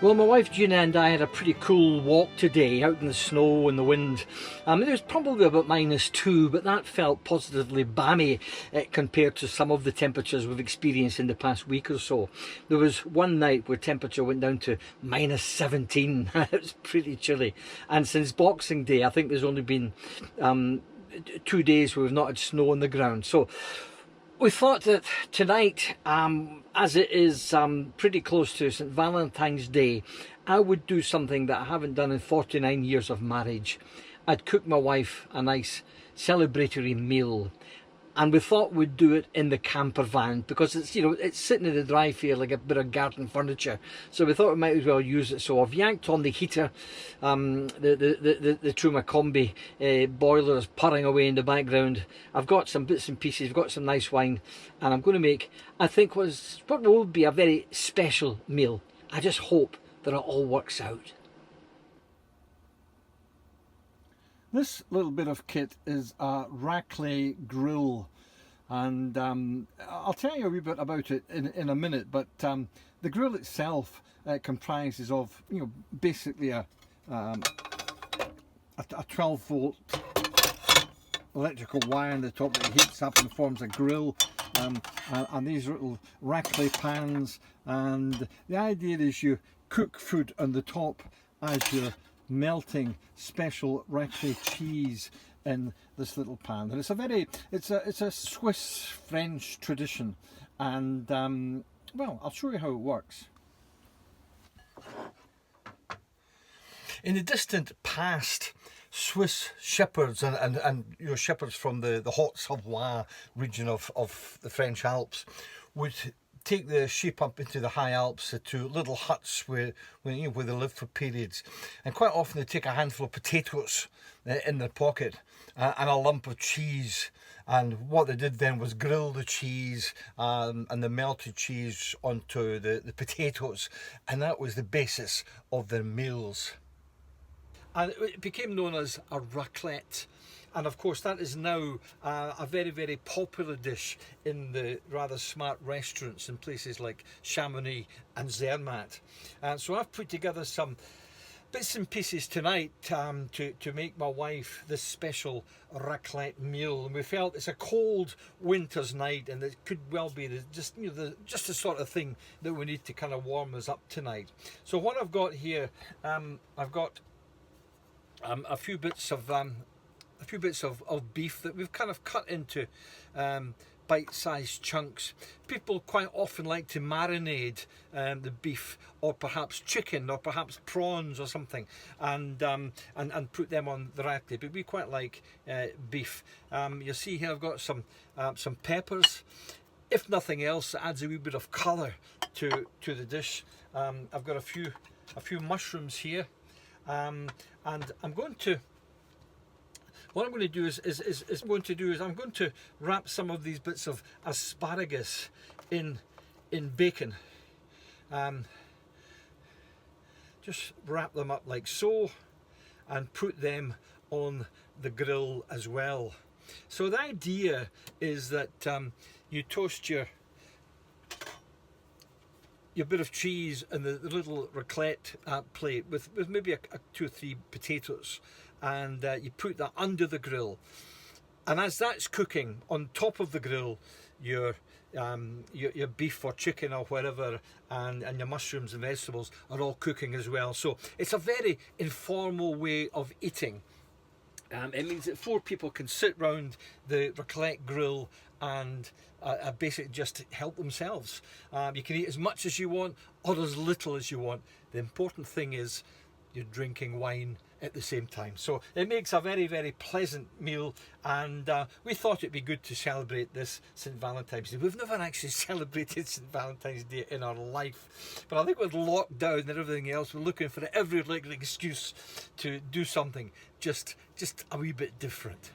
Well, my wife Gina and I had a pretty cool walk today out in the snow and the wind. It was probably about -2, but that felt positively balmy compared to some of the temperatures we've experienced in the past week or so. There was one night where temperature went down to -17. It was pretty chilly. And since Boxing Day, I think there's only been 2 days where we've not had snow on the ground. So we thought that tonight, as it is pretty close to St Valentine's Day, I would do something that I haven't done in 49 years of marriage. I'd cook my wife a nice celebratory meal. And we thought we'd do it in the camper van because it's, you know, it's sitting in the drive here like a bit of garden furniture. So we thought we might as well use it. So I've yanked on the heater, the Truma Combi boiler is purring away in the background. I've got some bits and pieces, I've got some nice wine, and I'm going to make, I think, what will be a very special meal. I just hope that it all works out. This little bit of kit is a raclette grill, and I'll tell you a wee bit about it in a minute, but the grill itself comprises of, you know, basically a 12-volt electrical wire on the top that heats up and forms a grill, and these little raclette pans, and the idea is you cook food on the top as you're melting special raclette cheese in this little pan. And it's a Swiss French tradition, and well, I'll show you how it works. In the distant past, Swiss shepherds and you know, shepherds from the Haute-Savoie region of the French Alps would take the sheep up into the high Alps to little huts where they live for periods, and quite often they take a handful of potatoes in their pocket and a lump of cheese, and what they did then was grill the cheese and the melted cheese onto the potatoes, and that was the basis of their meals, and it became known as a raclette. And of course that is now a very, very popular dish in the rather smart restaurants in places like Chamonix and Zermatt. And so I've put together some bits and pieces tonight to make my wife this special raclette meal. And we felt it's a cold winter's night, and it could well be just the sort of thing that we need to kind of warm us up tonight. So what I've got here, I've got a few bits of beef that we've kind of cut into bite-sized chunks. People quite often like to marinate the beef, or perhaps chicken, or perhaps prawns or something, and put them on the raclette, but we quite like beef. You'll see here I've got some peppers. If nothing else, it adds a wee bit of colour to the dish. I've got a few mushrooms here, and I'm going to What I'm going to do is I'm going to wrap some of these bits of asparagus in bacon. Just wrap them up like so and put them on the grill as well. So the idea is that you toast your bit of cheese and the little raclette plate with maybe 2 or 3 potatoes, and you put that under the grill, and as that's cooking on top of the grill, your beef or chicken or whatever, and your mushrooms and vegetables are all cooking as well. So it's a very informal way of eating. It means that 4 people can sit round the raclette grill and basically just help themselves. You can eat as much as you want or as little as you want. The important thing is you're drinking wine at the same time. So it makes a very, very pleasant meal, and we thought it'd be good to celebrate this St Valentine's Day. We've never actually celebrated St Valentine's Day in our life, but I think with lockdown and everything else, we're looking for every little excuse to do something just a wee bit different.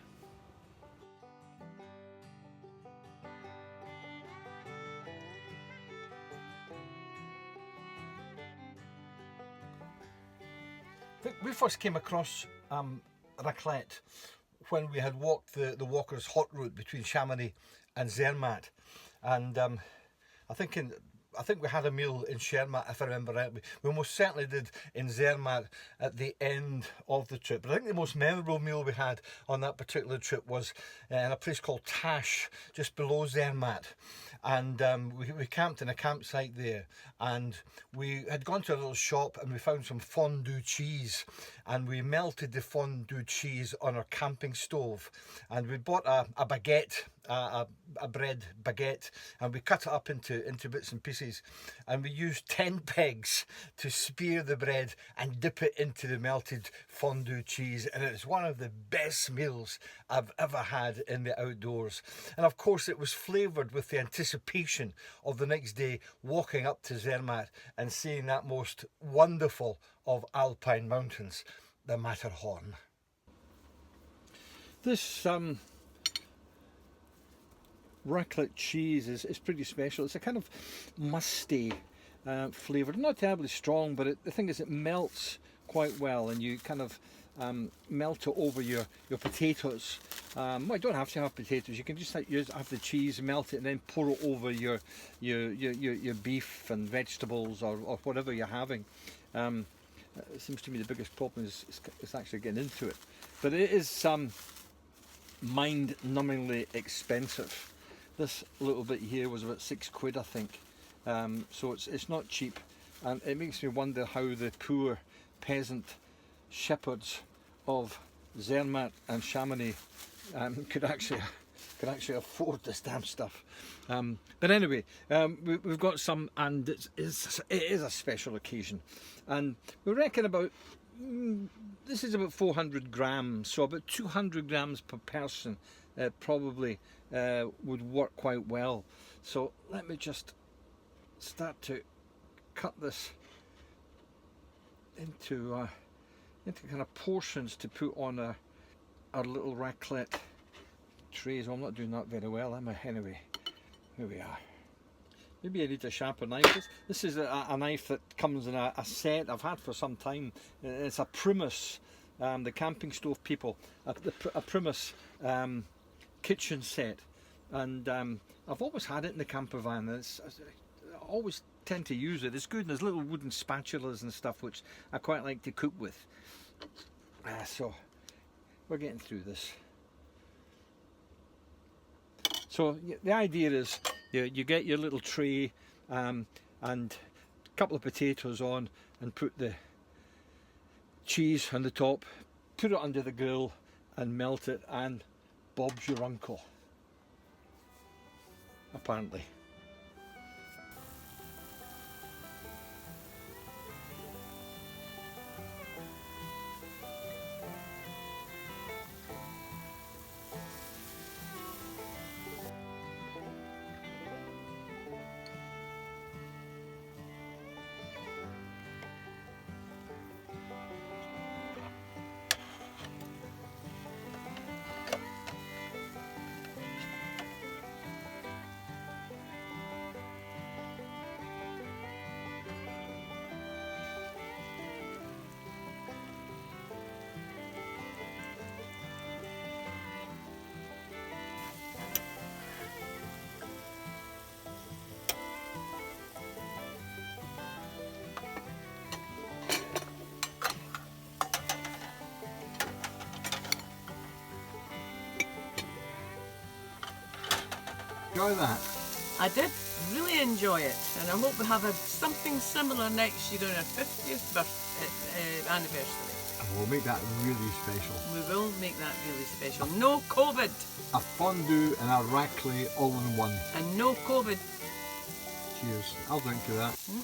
We first came across raclette when we had walked the Walker's Hot route between Chamonix and Zermatt, and I think we had a meal in Zermatt, if I remember rightly. We most certainly did in Zermatt at the end of the trip. But I think the most memorable meal we had on that particular trip was in a place called Tash, just below Zermatt. And we camped in a campsite there, and we had gone to a little shop and we found some fondue cheese, and we melted the fondue cheese on our camping stove, and we bought a baguette, a bread baguette, and we cut it up into bits and pieces, and we used 10 pegs to spear the bread and dip it into the melted fondue cheese, and it's one of the best meals I've ever had in the outdoors. And of course it was flavoured with the anticipation of the next day walking up to Zermatt and seeing that most wonderful of Alpine mountains, the Matterhorn. This raclette cheese is pretty special. It's a kind of musty flavour, not terribly strong, but the thing is it melts quite well, and you kind of melt it over your potatoes. Well, you don't have to have potatoes. You can just have the cheese, melt it, and then pour it over your beef and vegetables or whatever you're having. It seems to me the biggest problem is actually getting into it, but it is mind-numbingly expensive. This little bit here was about £6, I think. So it's not cheap, and it makes me wonder how the poor peasant shepherds of Zermatt and Chamonix could actually afford this damn stuff. But anyway, we've got some, and it is a special occasion, and we reckon about this is about 400 grams, so about 200 grams per person probably would work quite well. So let me just start to cut this into kind of portions to put on our little raclette trays. Well, I'm not doing that very well, am I? Anyway, here we are. Maybe I need a sharper knife. This is a knife that comes in a set I've had for some time. It's a Primus, the camping stove people, a Primus kitchen set, and I've always had it in the campervan. I always tend to use it. It's good, and there's little wooden spatulas and stuff which I quite like to cook with. So we're getting through this. So the idea is you get your little tray and a couple of potatoes on, and put the cheese on the top, put it under the grill and melt it, and Bob's your uncle, apparently. Enjoy that. I did really enjoy it, and I hope we have something similar next year on our 50th anniversary. And we'll make that really special. We will make that really special. No COVID. A fondue and a raclette all in one. And no COVID. Cheers. I'll drink to that. Mm.